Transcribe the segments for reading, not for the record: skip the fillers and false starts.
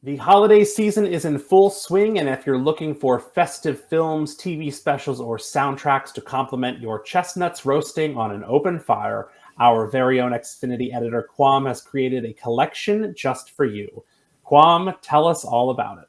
The holiday season is in full swing, and if you're looking for festive films, TV specials, or soundtracks to complement your chestnuts roasting on an open fire, our very own Xfinity editor Quam has created a collection just for you. Quam, tell us all about it.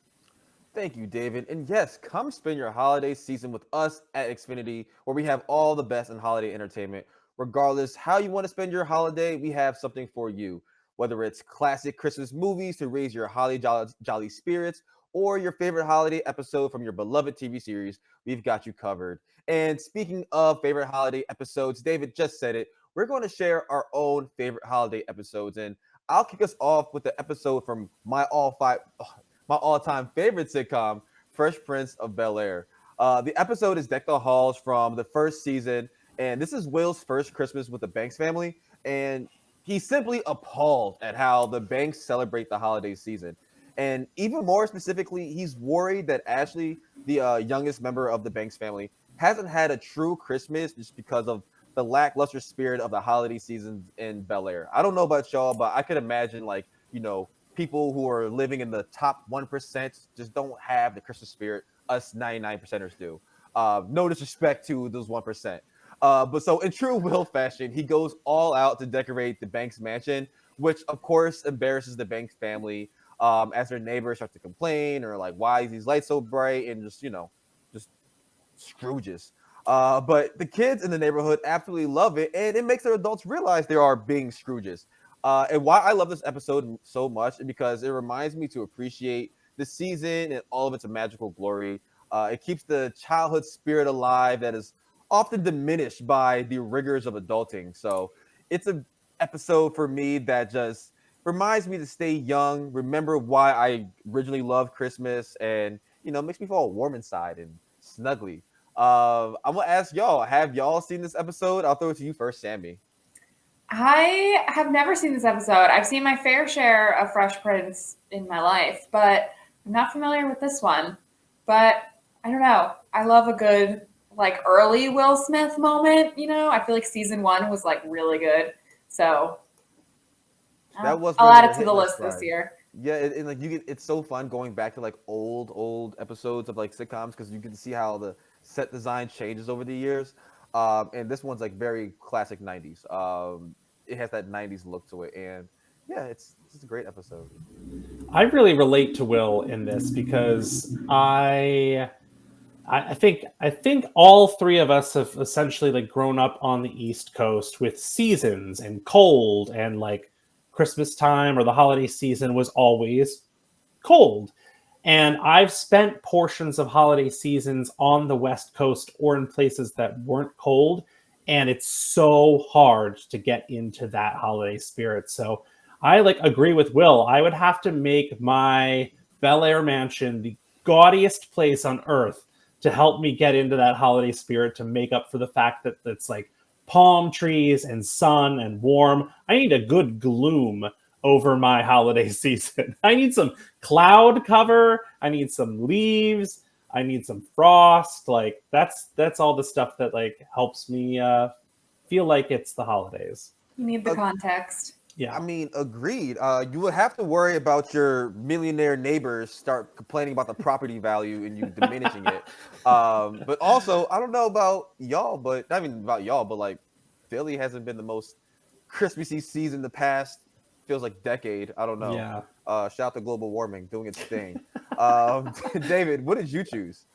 Thank you, David. And yes, come spend your holiday season with us at Xfinity, where we have all the best in holiday entertainment. Regardless how you want to spend your holiday, we have something for you. Whether it's classic Christmas movies to raise your holly jolly spirits, or your favorite holiday episode from your beloved TV series, we've got you covered. And speaking of favorite holiday episodes, David just said it. We're going to share our own favorite holiday episodes, and I'll kick us off with the episode from my all-time favorite sitcom, Fresh Prince of Bel-Air. The episode is decked the halls from the first season, and this is Will's first Christmas with the Banks family, and he's simply appalled at how the Banks celebrate the holiday season. And even more specifically, he's worried that Ashley, the youngest member of the Banks family, hasn't had a true Christmas just because of the lackluster spirit of the holiday seasons in Bel-Air. I don't know about y'all, but I could imagine, like, people who are living in the top 1% just don't have the Christmas spirit us 99 percenters do. No disrespect to those 1%. But so in true Will fashion, he goes all out to decorate the Banks mansion, which of course embarrasses the Banks family as their neighbors start to complain or like, why is these lights so bright? And just Scrooges. But the kids in the neighborhood absolutely love it, and it makes their adults realize they are being Scrooges. And why I love this episode so much is because it reminds me to appreciate the season and all of its magical glory. It keeps the childhood spirit alive that is often diminished by the rigors of adulting. So it's an episode for me that just reminds me to stay young, remember why I originally loved Christmas, and makes me feel warm inside and snuggly. I'm gonna ask y'all, have y'all seen this episode? I'll throw it to you first, Sammy. I have never seen this episode. I've seen my fair share of Fresh Prince in my life, but I'm not familiar with this one. But I don't know. I love a good early Will Smith moment. I feel like season 1 was really good. So That was I'll really add a it to hit the in its list this stride. year. Yeah, and like it's so fun going back to like old episodes of like sitcoms because you can see how the set design changes over the years. And this one's like very classic '90s. It has that '90s look to it, and yeah, it's a great episode. I really relate to Will in this because I think all three of us have essentially grown up on the East Coast with seasons and cold, and Christmas time or the holiday season was always cold. And I've spent portions of holiday seasons on the West Coast or in places that weren't cold, and it's so hard to get into that holiday spirit. So I agree with Will. I would have to make my Bel Air mansion the gaudiest place on earth to help me get into that holiday spirit, to make up for the fact that it's palm trees and sun and warm. I need a good gloom over my holiday season. I need some cloud cover. I need some leaves. I need some frost. That's all the stuff that helps me feel like it's the holidays. You need the Uh, context. I Yeah. mean, agreed. You would have to worry about your millionaire neighbors start complaining about the property value and you diminishing it. But also, I don't know about y'all, but not even about y'all, but like Philly hasn't been the most Christmassy season the past feels like decade. I don't know. Yeah. Shout out to global warming doing its thing. David, what did you choose?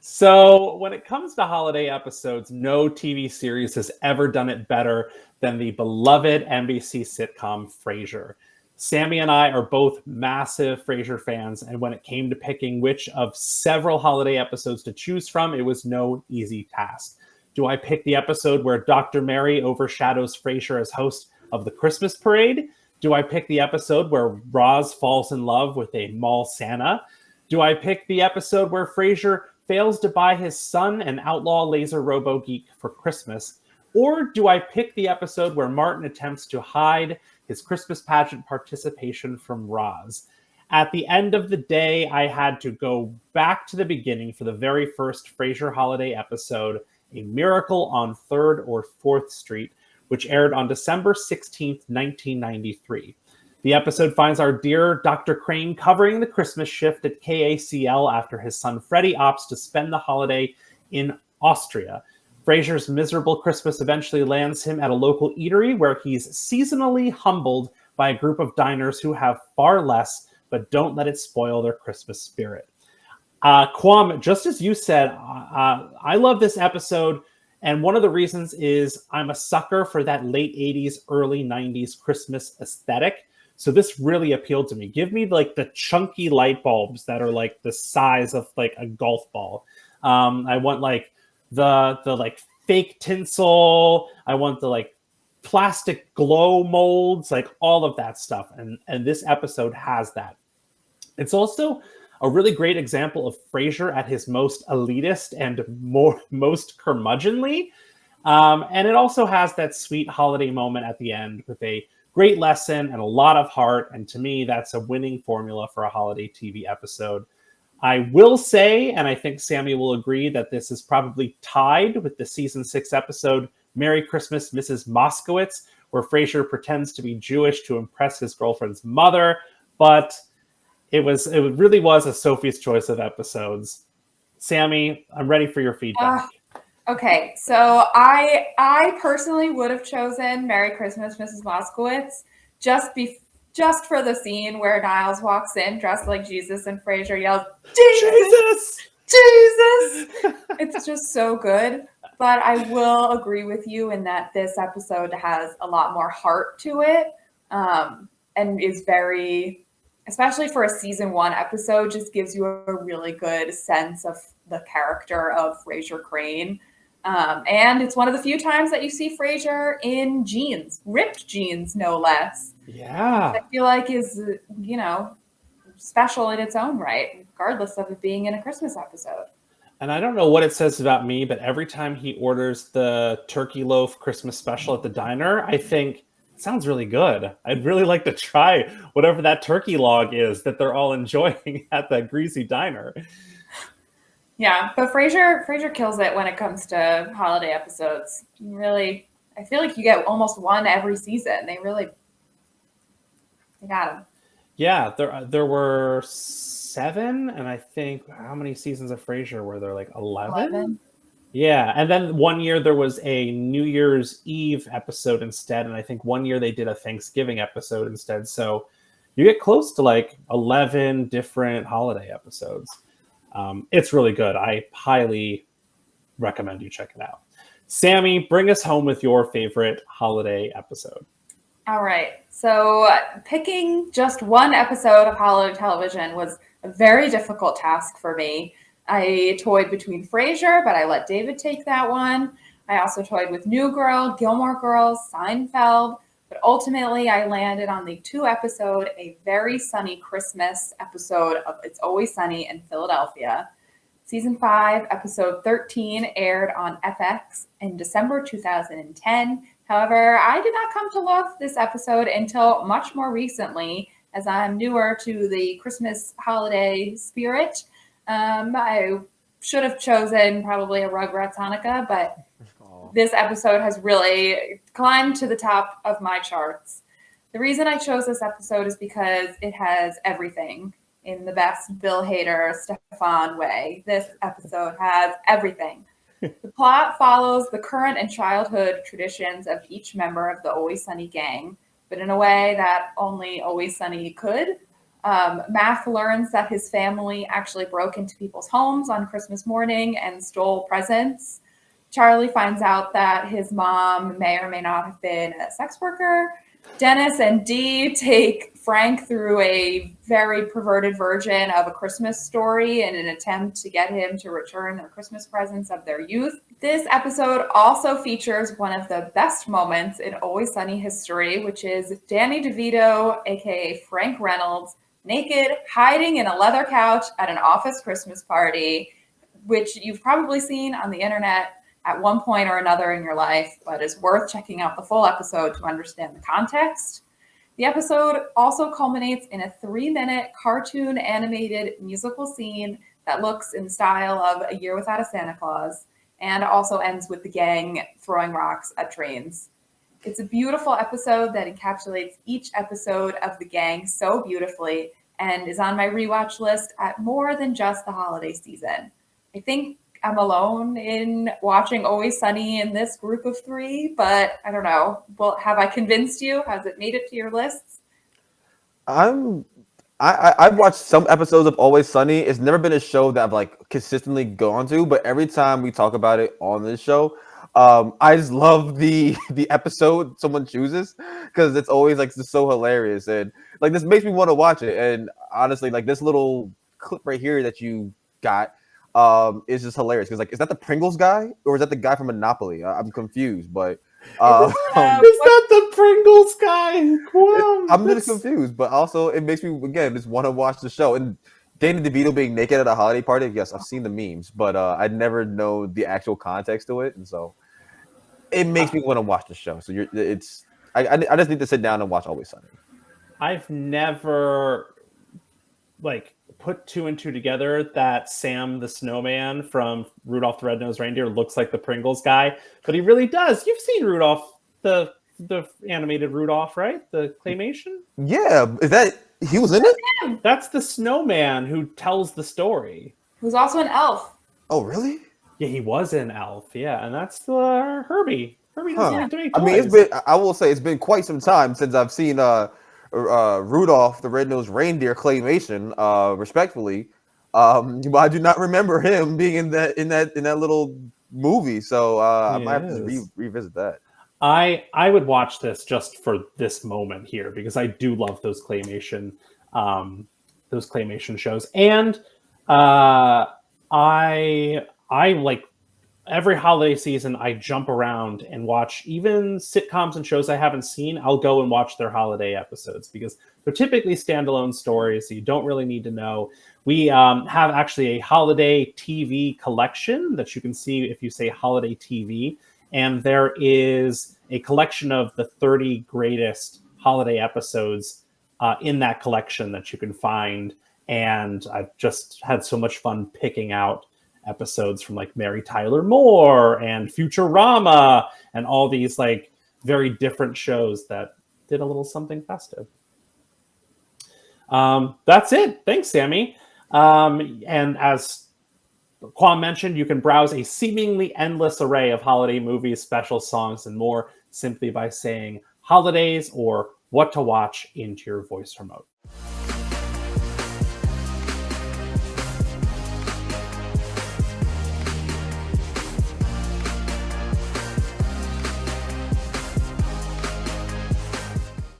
So, when it comes to holiday episodes, no TV series has ever done it better than the beloved NBC sitcom Frasier. Sammy and I are both massive Frasier fans, and when it came to picking which of several holiday episodes to choose from, it was no easy task. Do I pick the episode where Dr. Mary overshadows Frasier as host of the Christmas parade? Do I pick the episode where Roz falls in love with a mall Santa? Do I pick the episode where Frasier fails to buy his son an outlaw laser robo geek for Christmas? Or do I pick the episode where Martin attempts to hide his Christmas pageant participation from Roz? At the end of the day, I had to go back to the beginning for the very first Frasier holiday episode, A Miracle on 3rd or 4th Street, which aired on December 16th, 1993. The episode finds our dear Dr. Crane covering the Christmas shift at KACL after his son Freddie opts to spend the holiday in Austria. Frasier's miserable Christmas eventually lands him at a local eatery where he's seasonally humbled by a group of diners who have far less but don't let it spoil their Christmas spirit. Kwame, just as you said, I love this episode. And one of the reasons is I'm a sucker for that late 80s, early 90s Christmas aesthetic. So this really appealed to me. Give me like the chunky light bulbs that are like the size of like a golf ball. I want like the like fake tinsel. I want the like plastic glow molds, like all of that stuff. And this episode has that. It's also a really great example of Frasier at his most elitist and most curmudgeonly. And it also has that sweet holiday moment at the end with a great lesson and a lot of heart. And to me, that's a winning formula for a holiday TV episode. I will say, and I think Sammy will agree, that this is probably tied with the season 6 episode, Merry Christmas, Mrs. Moskowitz, where Frasier pretends to be Jewish to impress his girlfriend's mother. But it really was a Sophie's choice of episodes. Sammy, I'm ready for your feedback. Okay, so I personally would have chosen Merry Christmas, Mrs. Moskowitz, just for the scene where Niles walks in dressed like Jesus and Frasier yells, Jesus! Jesus! It's just so good. But I will agree with you in that this episode has a lot more heart to it, and is very, especially for a season 1 episode, just gives you a really good sense of the character of Frasier Crane. And it's one of the few times that you see Frasier in jeans, ripped jeans, no less. Yeah. I feel like is, special in its own right, regardless of it being in a Christmas episode. And I don't know what it says about me, but every time he orders the turkey loaf Christmas special at the diner, I think, it sounds really good. I'd really like to try whatever that turkey log is that they're all enjoying at that greasy diner. Yeah, but Frasier kills it when it comes to holiday episodes. Really, I feel like you get almost one every season. They got him. Yeah, there were 7, and I think how many seasons of Frasier were there? Like 11? Yeah, and then one year there was a New Year's Eve episode instead, and I think one year they did a Thanksgiving episode instead. So you get close to like 11 different holiday episodes. It's really good. I highly recommend you check it out. Sammy, bring us home with your favorite holiday episode. All right. So picking just one episode of holiday television was a very difficult task for me. I toyed between Frasier, but I let David take that one. I also toyed with New Girl, Gilmore Girls, Seinfeld, but ultimately I landed on the 2-episode, A Very Sunny Christmas episode of It's Always Sunny in Philadelphia. Season 5, episode 13 aired on FX in December 2010. However, I did not come to love this episode until much more recently, as I'm newer to the Christmas holiday spirit. I should have chosen probably a Rugrats Hanukkah, but this episode has really climbed to the top of my charts. The reason I chose this episode is because it has everything in the best Bill Hader, Stefan way. This episode has everything. The plot follows the current and childhood traditions of each member of the Always Sunny gang, but in a way that only Always Sunny could. Mac learns that his family actually broke into people's homes on Christmas morning and stole presents. Charlie finds out that his mom may or may not have been a sex worker. Dennis and Dee take Frank through a very perverted version of A Christmas Story in an attempt to get him to return their Christmas presents of their youth. This episode also features one of the best moments in Always Sunny history, which is Danny DeVito, aka Frank Reynolds, naked, hiding in a leather couch at an office Christmas party, which you've probably seen on the internet at one point or another in your life, but is worth checking out the full episode to understand the context. The episode also culminates in a 3-minute cartoon animated musical scene that looks in the style of A Year Without a Santa Claus, and also ends with the gang throwing rocks at trains. It's a beautiful episode that encapsulates each episode of the gang so beautifully and is on my rewatch list at more than just the holiday season. I think I'm alone in watching Always Sunny in this group of three, but I don't know. Well, have I convinced you? Has it made it to your lists? I've watched some episodes of Always Sunny. It's never been a show that I've like consistently gone to, but every time we talk about it on this show, I just love the episode someone chooses because it's always like just so hilarious and like this makes me want to watch it. And honestly, like this little clip right here that you got is just hilarious because like is that the Pringles guy or is that the guy from Monopoly? I'm confused, but Is that the Pringles guy? Wow, I'm just confused, but also it makes me again just want to watch the show. And Danny DeVito being naked at a holiday party, yes, I've seen the memes, but I never know the actual context to it, and so it makes me want to watch the show. So I just need to sit down and watch Always Sunny. I've never like put two and two together that Sam the Snowman from Rudolph the Red-Nosed Reindeer looks like the Pringles guy, but he really does. You've seen Rudolph, the animated Rudolph, right? The claymation? Yeah, is that he was in it? That's the snowman who tells the story. Who's also an elf. Oh, really? Yeah, he was in Elf. Yeah, and that's the Herbie. Herbie doesn't do any toys. I mean, I will say it's been quite some time since I've seen Rudolph the Red-Nosed Reindeer claymation, respectfully. But I do not remember him being in that little movie, so I might have to revisit that. I would watch this just for this moment here because I do love those claymation shows, and I like every holiday season. I jump around and watch even sitcoms and shows I haven't seen. I'll go and watch their holiday episodes because they're typically standalone stories, so you don't really need to know. We have actually a holiday TV collection that you can see if you say holiday TV. And there is a collection of the 30 greatest holiday episodes in that collection that you can find. And I've just had so much fun picking out episodes from like Mary Tyler Moore and Futurama and all these like very different shows that did a little something festive. That's it. Thanks, Sammy. And as Kwam mentioned, you can browse a seemingly endless array of holiday movies, special songs, and more simply by saying holidays or what to watch into your voice remote.